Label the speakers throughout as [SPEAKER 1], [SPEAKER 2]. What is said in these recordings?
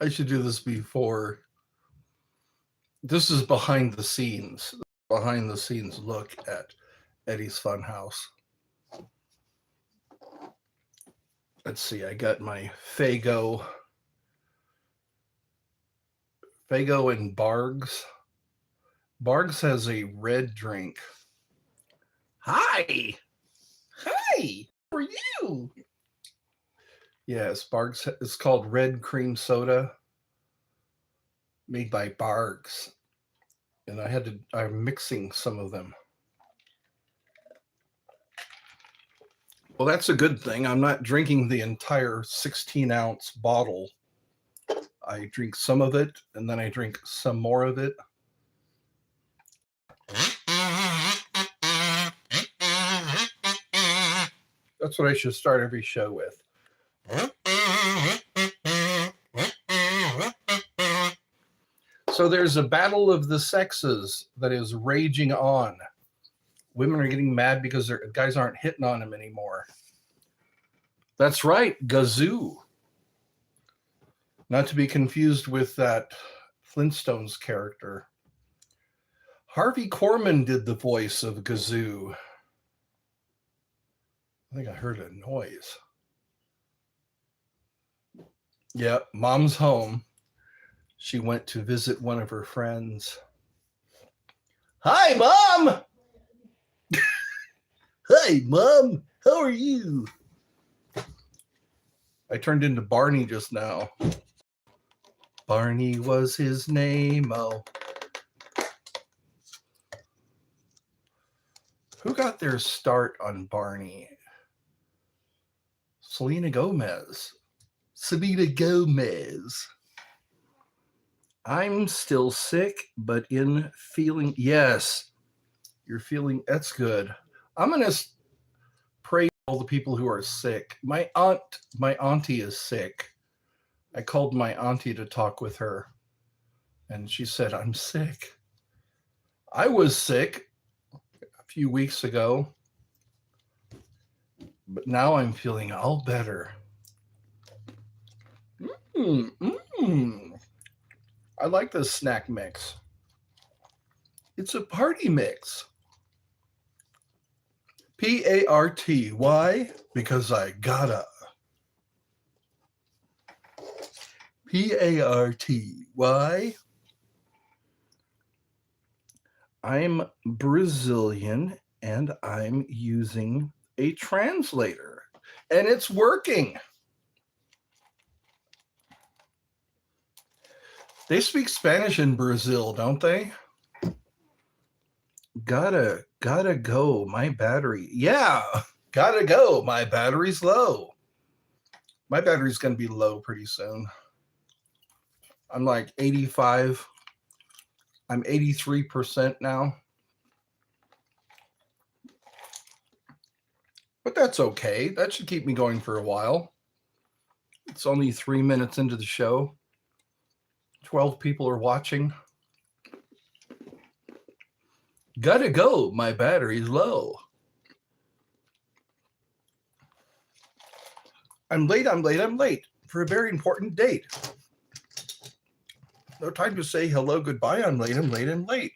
[SPEAKER 1] I should do this before. This is behind the scenes look at Eddie's Funhouse. Let's see, I got my Fago and Bargs. Bargs has a red drink. Hi. Hi. How are you? Yes, Bargs. It's called Red Cream Soda, made by Bargs. And I'm mixing some of them. Well, that's a good thing. I'm not drinking the entire 16-ounce bottle. I drink some of it, and then I drink some more of it. That's what I should start every show with. So there's a battle of the sexes that is raging on. Women are getting mad because their guys aren't hitting on them anymore. That's right, Gazoo. Not to be confused with that Flintstones character. Harvey Korman did the voice of Gazoo. I think I heard a noise. Yeah, Mom's home. She went to visit one of her friends. Hi, Mom! Hi, Mom. How are you? I turned into Barney just now. Barney was his name, oh. Who got their start on Barney? Selena Gomez. Selena Gomez. I'm still sick, but in feeling, yes, you're feeling, that's good. I'm going to pray for all the people who are sick. My auntie is sick. I called my auntie to talk with her, and she said, I'm sick. I was sick a few weeks ago, but now I'm feeling all better. I like this snack mix. It's a party mix. P-A-R-T. Why? Because I gotta. P-A-R-T. Why? I'm Brazilian and I'm using a translator, and it's working. They speak Spanish in Brazil, don't they? Gotta go. My battery. Yeah, gotta go. My battery's low. My battery's going to be low pretty soon. I'm like 85. I'm 83% now. But that's okay. That should keep me going for a while. It's only 3 minutes into the show. 12 people are watching. Gotta go. My battery's low. I'm late for a very important date. No time to say hello, goodbye. I'm late.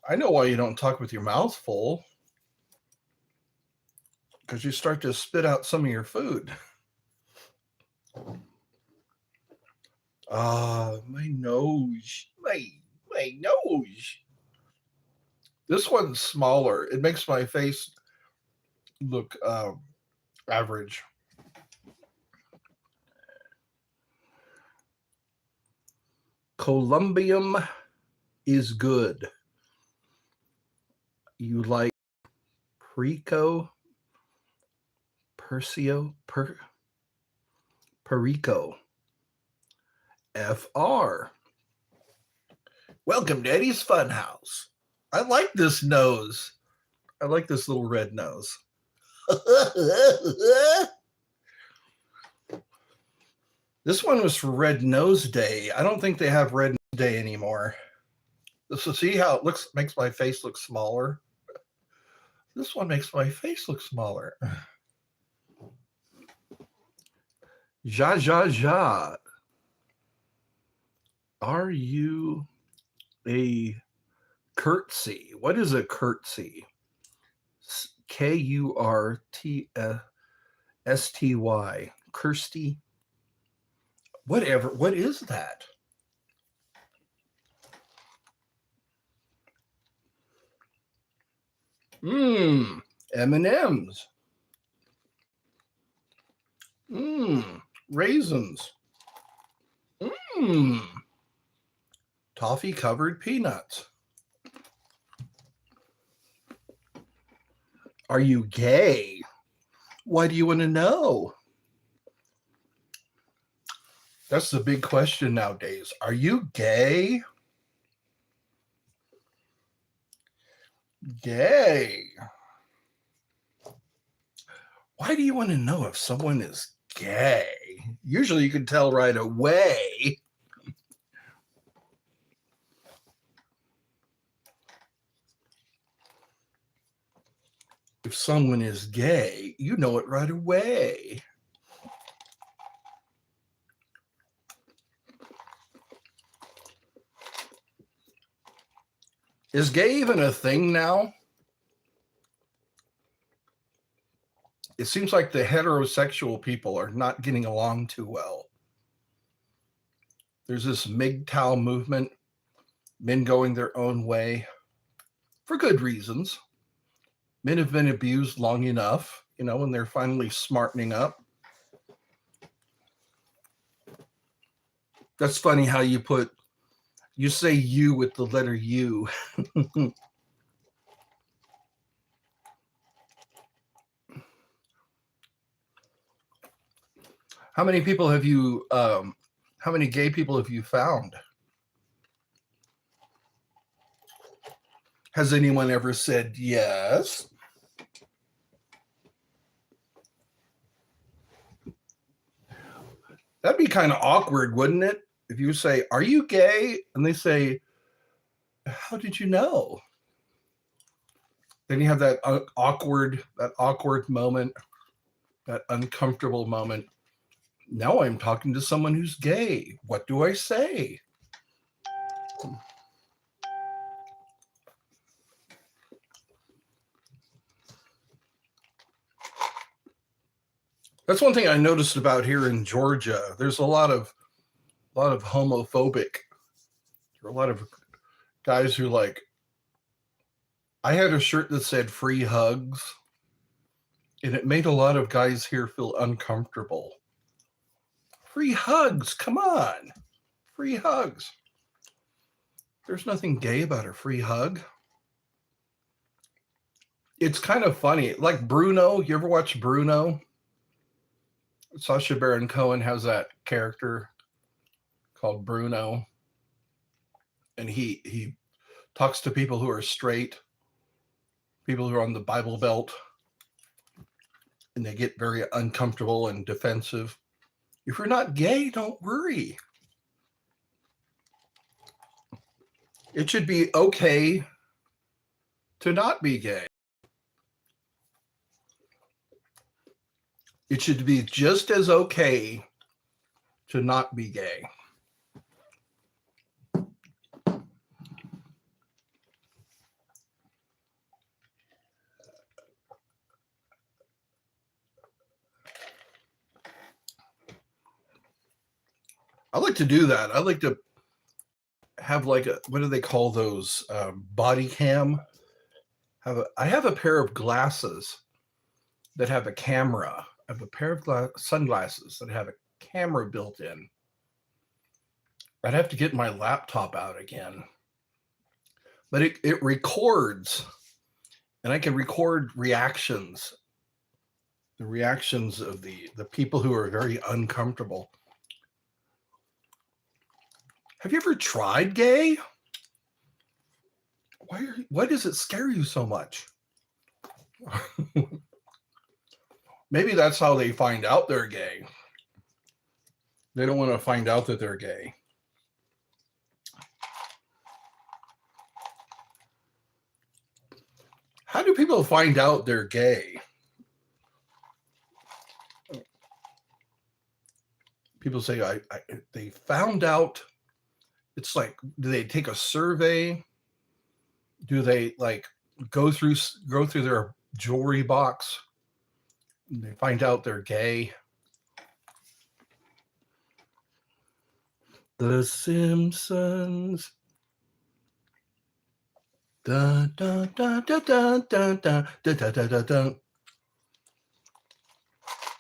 [SPEAKER 1] I know why you don't talk with your mouth full. Because you start to spit out some of your food. My nose. My nose. This one's smaller. It makes my face look average. Columbium is good. You like Perico? Perico. FR. Welcome to Eddie's Funhouse. I like this nose. I like this little red nose. This one was for Red Nose Day. I don't think they have Red Nose Day anymore. So see how it looks, makes my face look smaller? This one makes my face look smaller. Ja, ja, ja. Are you a curtsy? What is a curtsy? Kurtsty. Kirsty? Whatever. What is that? Mmm. M&M's. Mmm. Raisins. Mmm. Toffee covered peanuts. Are you gay? Why do you want to know? That's the big question nowadays. Are you gay? Gay. Why do you want to know if someone is gay? Usually you can tell right away. If someone is gay, you know it right away. Is gay even a thing now? It seems like the heterosexual people are not getting along too well. There's this MGTOW movement, men going their own way for good reasons. Men have been abused long enough, and they're finally smartening up. That's funny how you say you with the letter U. How many people have you, how many gay people have you found? Has anyone ever said yes? That'd be kind of awkward, wouldn't it? If you say, "Are you gay?" and they say, "How did you know?" Then you have that awkward moment, that uncomfortable moment. Now I'm talking to someone who's gay. What do I say? That's one thing I noticed about here in Georgia. There's a lot of homophobic. There are a lot of guys who I had a shirt that said free hugs, and it made a lot of guys here feel uncomfortable. Free hugs, come on. Free hugs. There's nothing gay about a free hug. It's kind of funny. Like Bruno, you ever watch Bruno? Sacha Baron Cohen has that character called Bruno, and he talks to people who are straight, people who are on the Bible Belt, and they get very uncomfortable and defensive. If you're not gay, don't worry. It should be okay to not be gay. It should be just as okay to not be gay. I like to do that. I like to have what do they call those? Body cam. I have a pair of glasses that have a camera. I have a pair of sunglasses that have a camera built in. I'd have to get my laptop out again. But it records, and I can record reactions, the reactions of the people who are very uncomfortable. Have you ever tried gay? Why does it scare you so much? Maybe that's how they find out they're gay. They don't want to find out that they're gay. How do people find out they're gay? people say they found out. It's like, do they take a survey? Do they like go through their jewelry box? And they find out they're gay. The Simpsons. Da, da, da, da, da, da, da, da, da, da, da.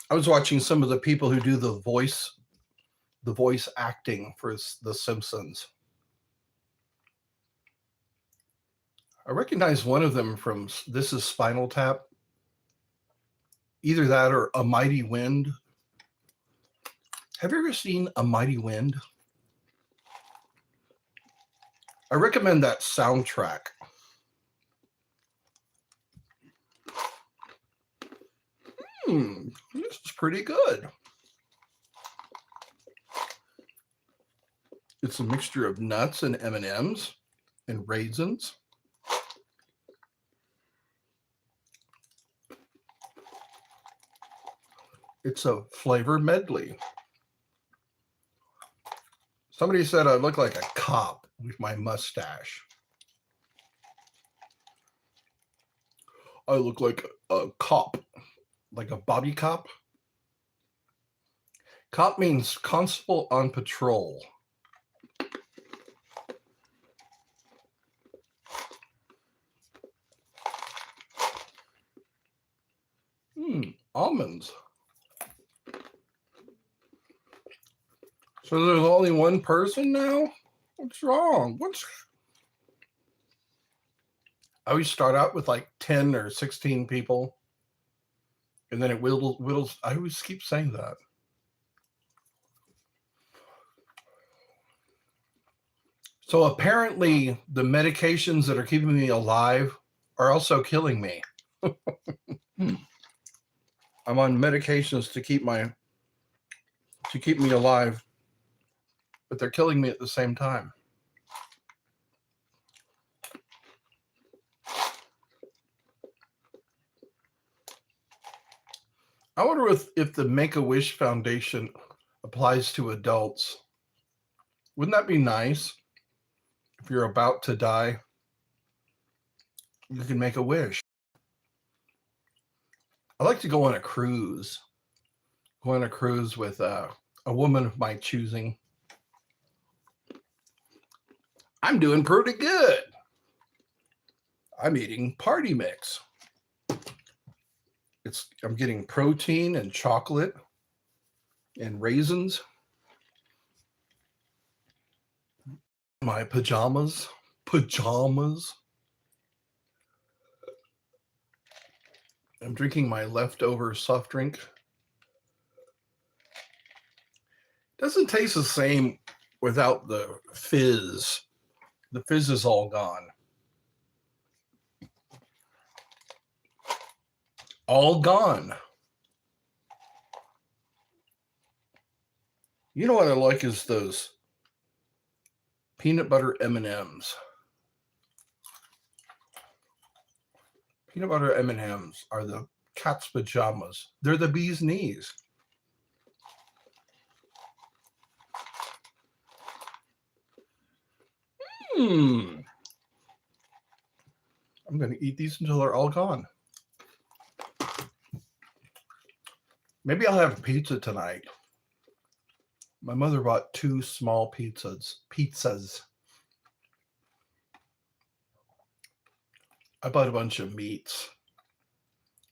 [SPEAKER 1] I was watching some of the people who do the voice acting for The Simpsons. I recognize one of them from This Is Spinal Tap. Either that or A Mighty Wind. Have you ever seen A Mighty Wind? I recommend that soundtrack. This is pretty good. It's a mixture of nuts and M&Ms and raisins. It's a flavor medley. Somebody said I look like a cop with my mustache. I look like a cop, like a Bobby cop. Cop means constable on patrol. Almonds. So there's only one person now? What's wrong? I always start out with like 10 or 16 people. And then it whittles. I always keep saying that. So apparently the medications that are keeping me alive are also killing me. I'm on medications to keep me alive, but they're killing me at the same time. I wonder if the Make-A-Wish Foundation applies to adults. Wouldn't that be nice? If you're about to die, you can make a wish. I like to go on a cruise. Go on a cruise with a woman of my choosing. I'm doing pretty good. I'm eating party mix. I'm getting protein and chocolate and raisins. My pajamas. I'm drinking my leftover soft drink. Doesn't taste the same without the fizz. The fizz is all gone. All gone. You know what I like is those peanut butter M&Ms. Peanut butter M&Ms are the cat's pajamas. They're the bee's knees. I'm going to eat these until they're all gone. Maybe I'll have pizza tonight. My mother bought 2 small pizzas. I bought a bunch of meats.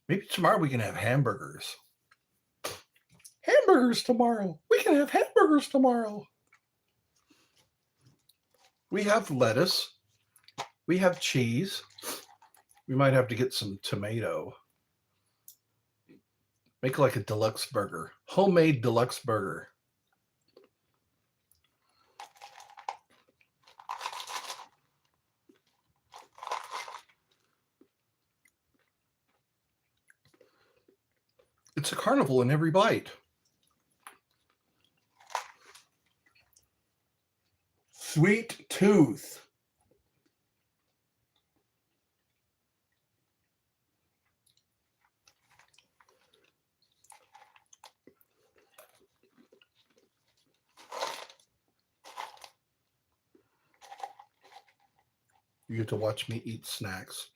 [SPEAKER 1] Maybe tomorrow we can have hamburgers. Hamburgers tomorrow. We can have hamburgers tomorrow. We have lettuce. We have cheese. We might have to get some tomato. Make like a deluxe burger. Homemade deluxe burger. It's a carnival in every bite. Sweet tooth. You get to watch me eat snacks.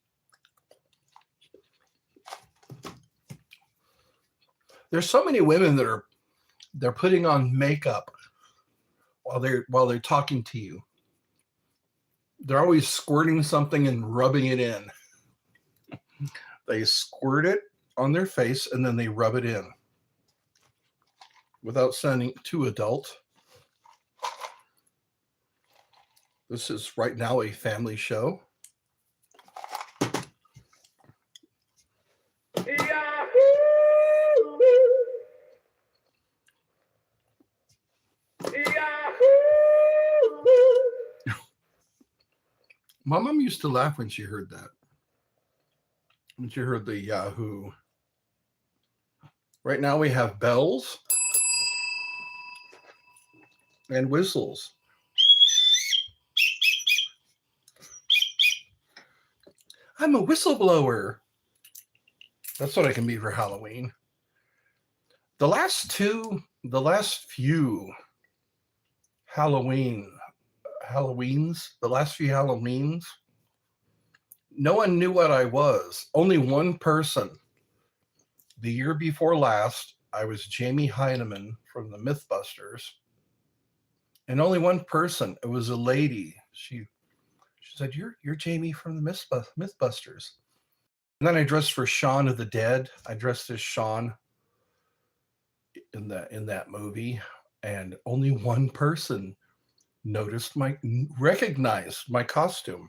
[SPEAKER 1] There's so many women that they're putting on makeup while they're talking to you. They're always squirting something and rubbing it in. They squirt it on their face and then they rub it in without sounding too adult. This is right now a family show. My mom used to laugh when she heard that. When she heard the Yahoo. Right now we have bells and whistles. I'm a whistleblower. That's what I can be for Halloween. The last few Halloweens, no one knew what I was. Only one person. The year before last, I was Jamie Heineman from the Mythbusters. And only one person. It was a lady. She said, You're Jamie from the Mythbusters. And then I dressed for Shaun of the Dead. I dressed as Shaun in that movie. And only one person recognized my costume.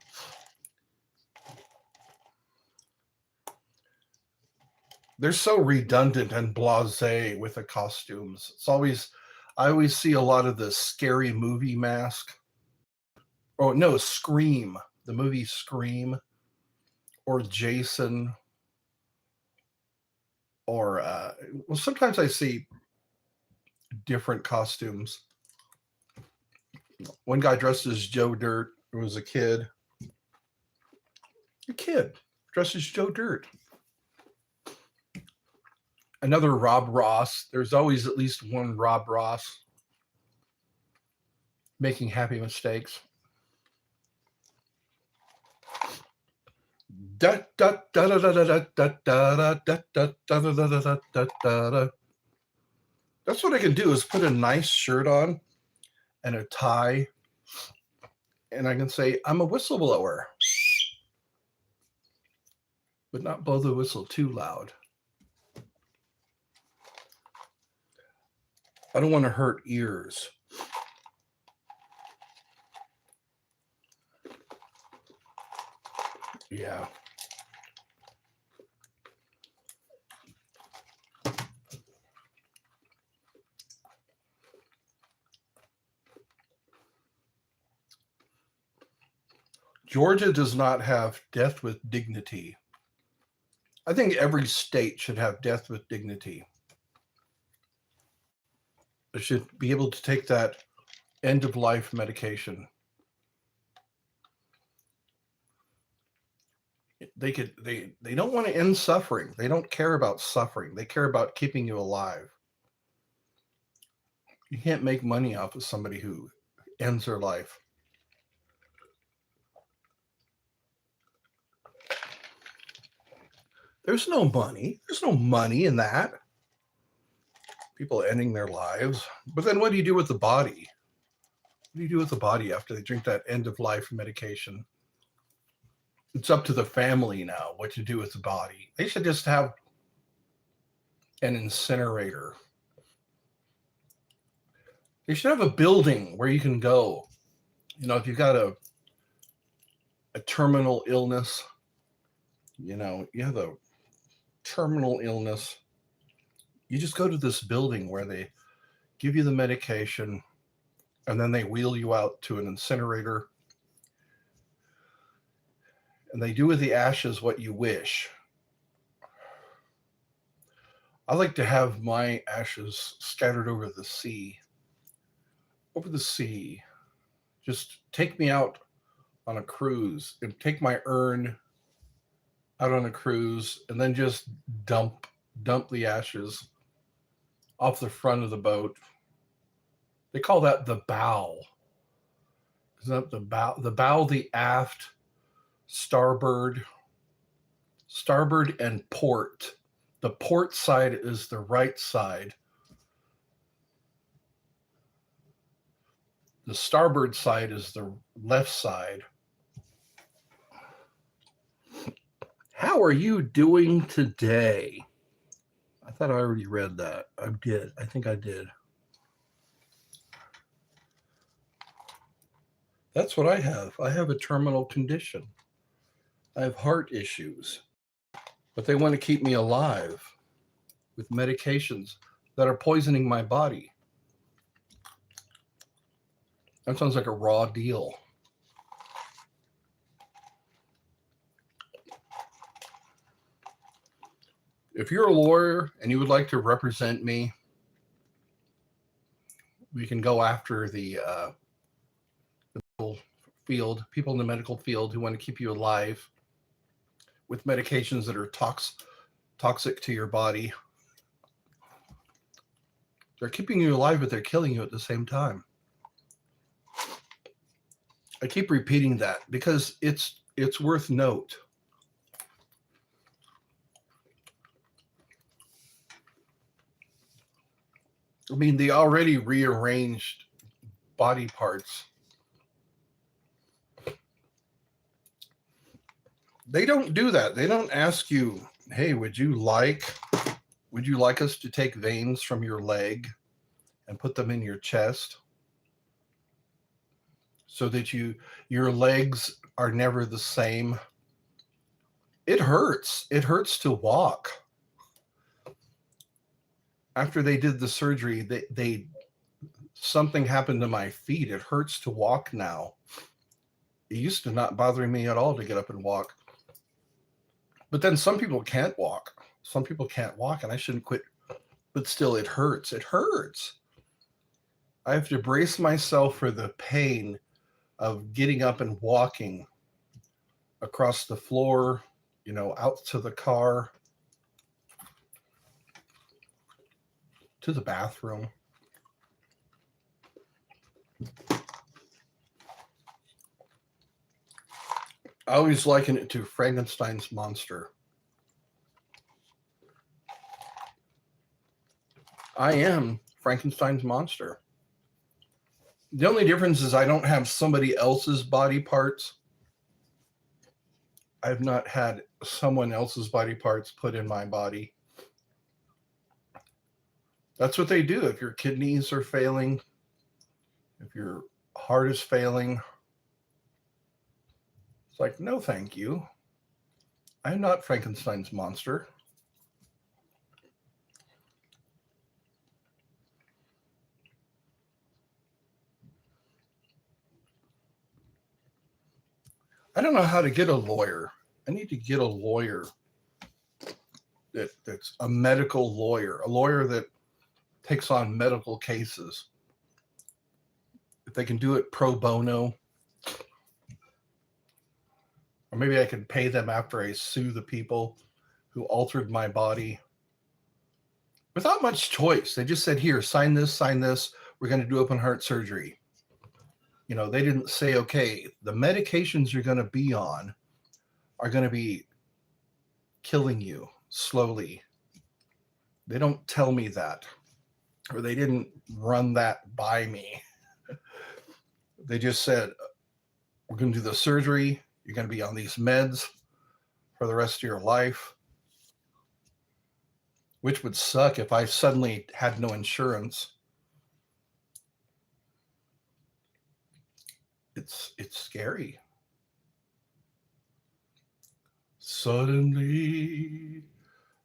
[SPEAKER 1] They're so redundant and blasé with the costumes. I always see a lot of the Scary Movie mask. Oh no, Scream, the movie Scream, or Jason, or well, sometimes I see different costumes. One guy dressed as Joe Dirt. It was a kid dressed as Joe Dirt. Another Rob Ross. There's always at least one Rob Ross making happy mistakes. That's what I can do is put a nice shirt on and a tie, and I can say I'm a whistleblower, but not blow the whistle too loud. I don't want to hurt ears. Yeah. Georgia does not have death with dignity. I think every state should have death with dignity. They should be able to take that end of life medication. They don't want to end suffering. They don't care about suffering. They care about keeping you alive. You can't make money off of somebody who ends their life. There's no money. There's no money in that. People ending their lives. But then what do you do with the body? What do you do with the body after they drink that end of life medication? It's up to the family now what to do with the body. They should just have an incinerator. They should have a building where you can go. You know, if you've got a terminal illness, you have a terminal illness, you just go to this building where they give you the medication and then they wheel you out to an incinerator and they do with the ashes what you wish. I like to have my ashes scattered over the sea. Just take me out on a cruise and take my urn out on a cruise and then just dump the ashes off the front of the boat. They call that the bow. Isn't that the bow? The bow, the aft, starboard, and port. The port side is the right side. The starboard side is the left side. How are you doing today? I thought I already read that. I did. I think I did. That's what I have. I have a terminal condition. I have heart issues, but they want to keep me alive with medications that are poisoning my body. That sounds like a raw deal. If you're a lawyer and you would like to represent me, we can go after the medical field, people in the medical field who want to keep you alive with medications that are toxic to your body. They're keeping you alive, but they're killing you at the same time. I keep repeating that because it's worth note. I mean, the already rearranged body parts, they don't do that. They don't ask you, hey, would you like us to take veins from your leg and put them in your chest so that your legs are never the same? It hurts. It hurts to walk. After they did the surgery, they something happened to my feet. It hurts to walk now. It used to not bother me at all to get up and walk. But then some people can't walk. Some people can't walk, and I shouldn't quit. But still, it hurts. It hurts. I have to brace myself for the pain of getting up and walking across the floor, out to the car, to the bathroom. I always liken it to Frankenstein's monster. I am Frankenstein's monster. The only difference is I don't have somebody else's body parts. I've not had someone else's body parts put in my body. That's what they do. If your kidneys are failing, if your heart is failing, it's like, no, thank you. I'm not Frankenstein's monster. I don't know how to get a lawyer. I need to get a lawyer that's a medical lawyer, a lawyer that takes on medical cases. If they can do it pro bono, or maybe I can pay them after I sue the people who altered my body. Without much choice. They just said, here, sign this. We're going to do open heart surgery. They didn't say, okay, the medications you're going to be on are going to be killing you slowly. They don't tell me that, or they didn't run that by me. They just said, we're going to do the surgery. You're going to be on these meds for the rest of your life, which would suck if I suddenly had no insurance. It's scary. Suddenly,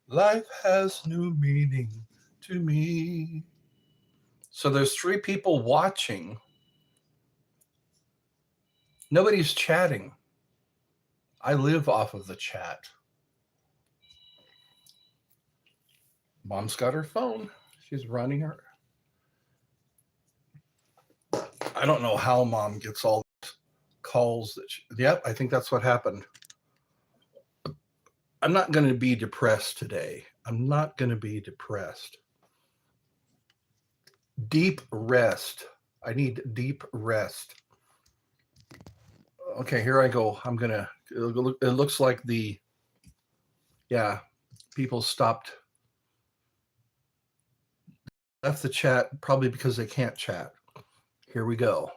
[SPEAKER 1] life has new meaning to me. So there's 3 people watching. Nobody's chatting. I live off of the chat. Mom's got her phone. She's running her. I don't know how Mom gets all these calls. Yep, I think that's what happened. I'm not going to be depressed today. I'm not going to be depressed. Deep rest. I need deep rest. Okay, here I go. It looks like people left the chat probably because they can't chat. Here we go.